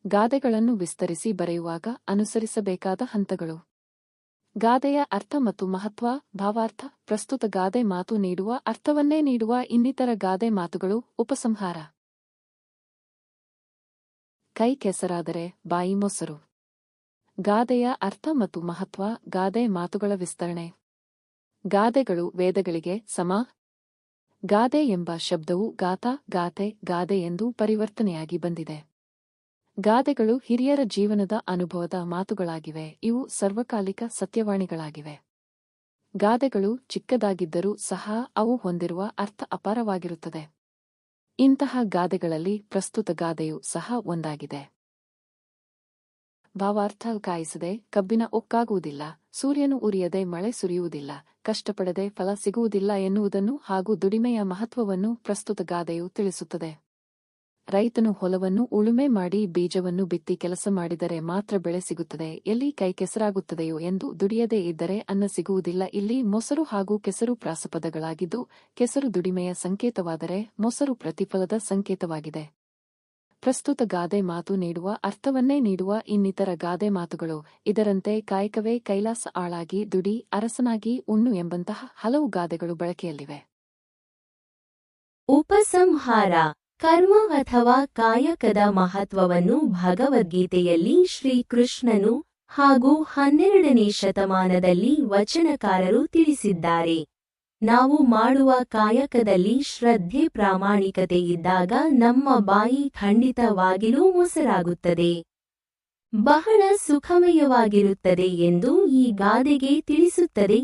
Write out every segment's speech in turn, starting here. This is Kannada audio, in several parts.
ಗಾದೆಗಳನ್ನು ವಿಸ್ತರಿಸಿ ಬರೆಯುವಾಗ ಅನುಸರಿಸಬೇಕಾದ ಹಂತಗಳು. ಗಾದೆಯ ಅರ್ಥ ಮತ್ತು ಮಹತ್ವ. ಭಾವಾರ್ಥ. ಪ್ರಸ್ತುತ ಗಾದೆ ಮಾತು ನೀಡುವ ಅರ್ಥವನ್ನೇ ನೀಡುವ ಇನ್ನಿತರ ಗಾದೆ ಮಾತುಗಳು. ಉಪಸಂಹಾರ. ಕೈ ಕೆಸರಾದರೆ ಬಾಯಿ ಮೊಸರು. ಗಾದೆಯ ಅರ್ಥ ಮತ್ತು ಮಹತ್ವ. ಗಾದೆ ಮಾತುಗಳ ವಿಸ್ತರಣೆ. ಗಾದೆಗಳು ವೇದಗಳಿಗೆ ಸಮ. ಗಾದೆ ಎಂಬ ಶಬ್ದವು ಗಾಥ, ಗಾಥೆ, ಗಾದೆ ಎಂದು ಪರಿವರ್ತನೆಯಾಗಿ ಬಂದಿದೆ. ಗಾದೆಗಳು ಹಿರಿಯರ ಜೀವನದ ಅನುಭವದ ಮಾತುಗಳಾಗಿವೆ. ಇವು ಸರ್ವಕಾಲಿಕ ಸತ್ಯವಾಣಿಗಳಾಗಿವೆ. ಗಾದೆಗಳು ಚಿಕ್ಕದಾಗಿದ್ದರೂ ಸಹ ಅವು ಹೊಂದಿರುವ ಅರ್ಥ ಅಪಾರವಾಗಿರುತ್ತದೆ. ಇಂತಹ ಗಾದೆಗಳಲ್ಲಿ ಪ್ರಸ್ತುತ ಗಾದೆಯೂ ಸಹ ಒಂದಾಗಿದೆ. ಭಾವಾರ್ಥ. ಕಾಯಿಸದೆ ಕಬ್ಬಿನ ಒಕ್ಕಾಗುವುದಿಲ್ಲ, ಸೂರ್ಯನು ಉರಿಯದೆ ಮಳೆ ಸುರಿಯುವುದಿಲ್ಲ, ಕಷ್ಟಪಡದೆ ಫಲ ಸಿಗುವುದಿಲ್ಲ ಎನ್ನುವುದನ್ನು ಹಾಗೂ ದುಡಿಮೆಯ ಮಹತ್ವವನ್ನು ಪ್ರಸ್ತುತ ಗಾದೆಯು ತಿಳಿಸುತ್ತದೆ. ರೈತನು ಹೊಲವನ್ನು ಉಳುಮೆ ಮಾಡಿ ಬೀಜವನ್ನು ಬಿತ್ತಿ ಕೆಲಸ ಮಾಡಿದರೆ ಮಾತ್ರ ಬೆಳೆ ಸಿಗುತ್ತದೆ. ಎಲ್ಲಿ ಕೈ ಕೆಸರಾಗುತ್ತದೆಯೋ ಎಂದು ದುಡಿಯದೇ ಇದ್ದರೆ ಅನ್ನ ಸಿಗುವುದಿಲ್ಲ. ಇಲ್ಲಿ ಮೊಸರು ಹಾಗೂ ಕೆಸರು ಪ್ರಾಸಪದಗಳಾಗಿದ್ದು, ಕೆಸರು ದುಡಿಮೆಯ ಸಂಕೇತವಾದರೆ ಮೊಸರು ಪ್ರತಿಫಲದ ಸಂಕೇತವಾಗಿದೆ. ಪ್ರಸ್ತುತ ಗಾದೆ ಮಾತು ನೀಡುವ ಅರ್ಥವನ್ನೇ ನೀಡುವ ಇನ್ನಿತರ ಗಾದೆ ಮಾತುಗಳು. ಇದರಂತೆ ಕಾಯಕವೇ ಕೈಲಾಸ, ಆಳಾಗಿ ದುಡಿ, ಅರಸನಾಗಿ ಉಣ್ಣು ಎಂಬಂತಹ ಹಲವು ಗಾದೆಗಳು ಬಳಕೆಯಲ್ಲಿವೆ. ಉಪಸಂಹಾರ. ಕರ್ಮ ಅಥವಾ ಕಾಯಕದ ಮಹತ್ವವನ್ನು ಭಗವದ್ಗೀತೆಯಲ್ಲಿ ಶ್ರೀಕೃಷ್ಣನು ಹಾಗೂ 12ನೇ ಶತಮಾನದಲ್ಲಿ ವಚನಕಾರರು ತಿಳಿಸಿದ್ದಾರೆ. ನಾವು ಮಾಡುವ ಕಾಯಕದಲ್ಲಿ ಶ್ರದ್ಧೆ, ಪ್ರಾಮಾಣಿಕತೆ ಇದ್ದಾಗ ನಮ್ಮ ಬಾಯಿ ಖಂಡಿತವಾಗಿಯೂ ಮೊಸರಾಗುತ್ತದೆ, ಬಹಳ ಸುಖಮಯವಾಗಿರುತ್ತದೆ ಎಂದು ಈ ಗಾದೆಗೆ ತಿಳಿಸುತ್ತದೆ.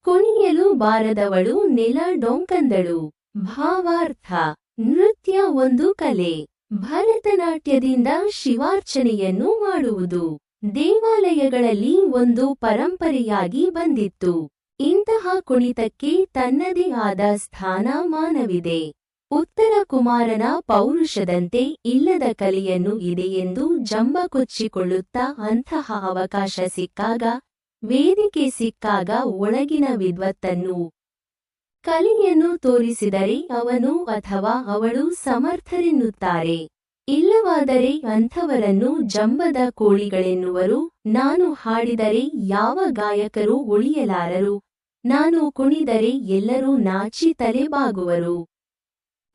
ಕುಣಿಯಲು ಬಾರದವಳು ನೆಲ ಡೊಂಕಂದಳು. ಭಾವಾರ್ಥ. ನೃತ್ಯ ಒಂದು ಕಲೆ. ಭರತನಾಟ್ಯದಿಂದ ಶಿವಾರ್ಚನೆಯನ್ನು ಮಾಡುವುದು ದೇವಾಲಯಗಳಲ್ಲಿ ಒಂದು ಪರಂಪರೆಯಾಗಿ ಬಂದಿತ್ತು. ಇಂತಹ ಕುಣಿತಕ್ಕೆ ತನ್ನದೇ ಆದ ಸ್ಥಾನಮಾನವಿದೆ. ಉತ್ತರ ಕುಮಾರನ ಪೌರುಷದಂತೆ ಇಲ್ಲದ ಕಲೆಯನ್ನು ಇದೆಯೆಂದು ಜಂಬ ಕೊಚ್ಚಿಕೊಳ್ಳುತ್ತಾ ಅಂತಹ ಅವಕಾಶ ಸಿಕ್ಕಾಗ, ವೇದಿಕೆ ಸಿಕ್ಕಾಗ ಒಳಗಿನ ವಿದ್ವತ್ತನ್ನು, ಕಲೆಯನ್ನು ತೋರಿಸಿದರೆ ಅವನು ಅಥವಾ ಅವಳು ಸಮರ್ಥರೆನ್ನುತ್ತಾರೆ. ಇಲ್ಲವಾದರೆ ಅಂಥವರನ್ನು ಜಂಬದ ಕೋಳಿಗಳೆನ್ನುವರು. ನಾನು ಹಾಡಿದರೆ ಯಾವ ಗಾಯಕರೂ ಉಳಿಯಲಾರರು, ನಾನು ಕುಣಿದರೆ ಎಲ್ಲರೂ ನಾಚಿ ತಲೆಬಾಗುವರು,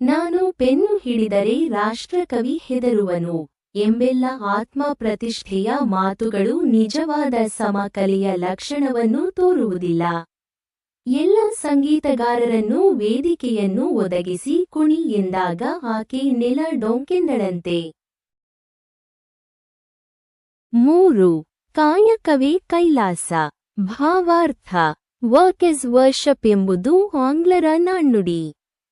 ನಾನು ಪೆನ್ನು ಹಿಡಿದರೆ ರಾಷ್ಟ್ರಕವಿ ಹೆದರುವನು ಎಂಬೆಲ್ಲ ಆತ್ಮ ಪ್ರತಿಷ್ಠೆಯ ಮಾತುಗಳು ನಿಜವಾದ ಸಮಕಲೆಯ ಲಕ್ಷಣವನ್ನು ತೋರುವುದಿಲ್ಲ. ಎಲ್ಲ ಸಂಗೀತಗಾರರನ್ನೂ ವೇದಿಕೆಯನ್ನು ಒದಗಿಸಿ ಕುಣಿ ಎಂದಾಗ ಆಕೆ ನೆಲ ಡೊಂಕೆಂದಳಂತೆ. 3. ಕಾಯಕವೇ ಕೈಲಾಸ. ಭಾವಾರ್ಥ. ವರ್ಕ್ ಇಸ್ ವರ್ಷಪ್ ಎಂಬುದು ಆಂಗ್ಲರ ನಾಣ್ಣುಡಿ.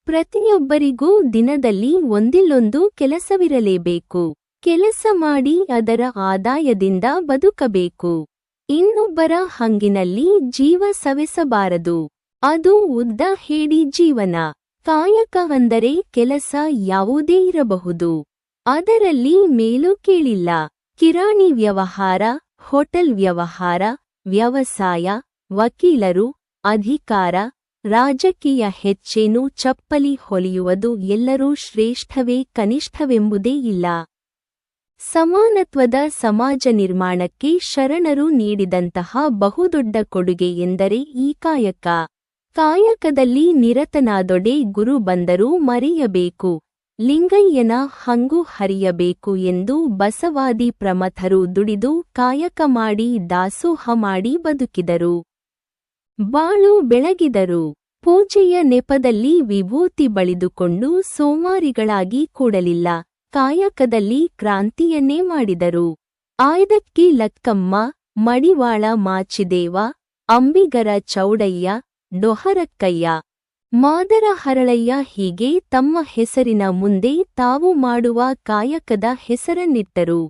ಪ್ರತಿಯೊಬ್ಬರಿಗೂ ದಿನದಲ್ಲಿ ಒಂದಿಲ್ಲೊಂದು ಕೆಲಸವಿರಲೇಬೇಕು. ಕೆಲಸ ಮಾಡಿ ಅದರ ಆದಾಯದಿಂದ ಬದುಕಬೇಕು. ಇನ್ನೊಬ್ಬರ ಹಂಗಿನಲ್ಲಿ ಜೀವ ಸವೆಸಬಾರದು. ಅದು ಉದ್ದ ಹೇಡಿ ಜೀವನ. ಕಾಯಕ ಅಂದರೆ ಕೆಲಸ ಯಾವುದೇ ಇರಬಹುದು, ಅದರಲ್ಲಿ ಮೇಲು ಕೀಳಿಲ್ಲ. ಕಿರಾಣಿ ವ್ಯವಹಾರ, ಹೋಟೆಲ್ ವ್ಯವಹಾರ, ವ್ಯವಸಾಯ, ವಕೀಲರು, ಅಧಿಕಾರ, ರಾಜಕೀಯ, ಹೆಚ್ಚೇನು ಚಪ್ಪಲಿ ಹೊಲಿಯುವುದು ಎಲ್ಲರೂ ಶ್ರೇಷ್ಠವೇ ಕನಿಷ್ಠವೆಂಬುದೇ ಇಲ್ಲ. ಸಮಾನತ್ವದ ಸಮಾಜ ನಿರ್ಮಾಣಕ್ಕೆ ಶರಣರು ನೀಡಿದಂತಹ ಬಹುದೊಡ್ಡ ಕೊಡುಗೆ ಎಂದರೆ ಈ ಕಾಯಕ. ಕಾಯಕದಲ್ಲಿ ನಿರತನಾದೊಡೆ ಗುರು ಬಂದರೂ ಮರೆಯಬೇಕು, ಲಿಂಗಯ್ಯನ ಹಂಗು ಹರಿಯಬೇಕು ಎಂದು ಬಸವಾದಿ ಪ್ರಮಥರು ದುಡಿದು ಕಾಯಕ ಮಾಡಿ ದಾಸೋಹ ಮಾಡಿ ಬದುಕಿದರು, ಬಾಳು ಬೆಳಗಿದರು. ಪೂಜೆಯ ನೆಪದಲ್ಲಿ ವಿಭೂತಿ ಬಳಿದುಕೊಂಡು ಸೋಮಾರಿಗಳಾಗಿ ಕೂಡಲಿಲ್ಲ, ಕಾಯಕದಲ್ಲಿ ಕ್ರಾಂತಿಯನ್ನೇ ಮಾಡಿದರು. ಆಯ್ದಕ್ಕಿ ಲಕ್ಕಮ್ಮ, ಮಡಿವಾಳ ಮಾಚಿದೇವ, ಅಂಬಿಗರ ಚೌಡಯ್ಯ, ಡೊಹರಕ್ಕಯ್ಯ, ಮಾದರ ಹರಳಯ್ಯ ಹೀಗೆ ತಮ್ಮ ಹೆಸರಿನ ಮುಂದೆ ತಾವು ಮಾಡುವ ಕಾಯಕದ ಹೆಸರನ್ನಿಟ್ಟರು.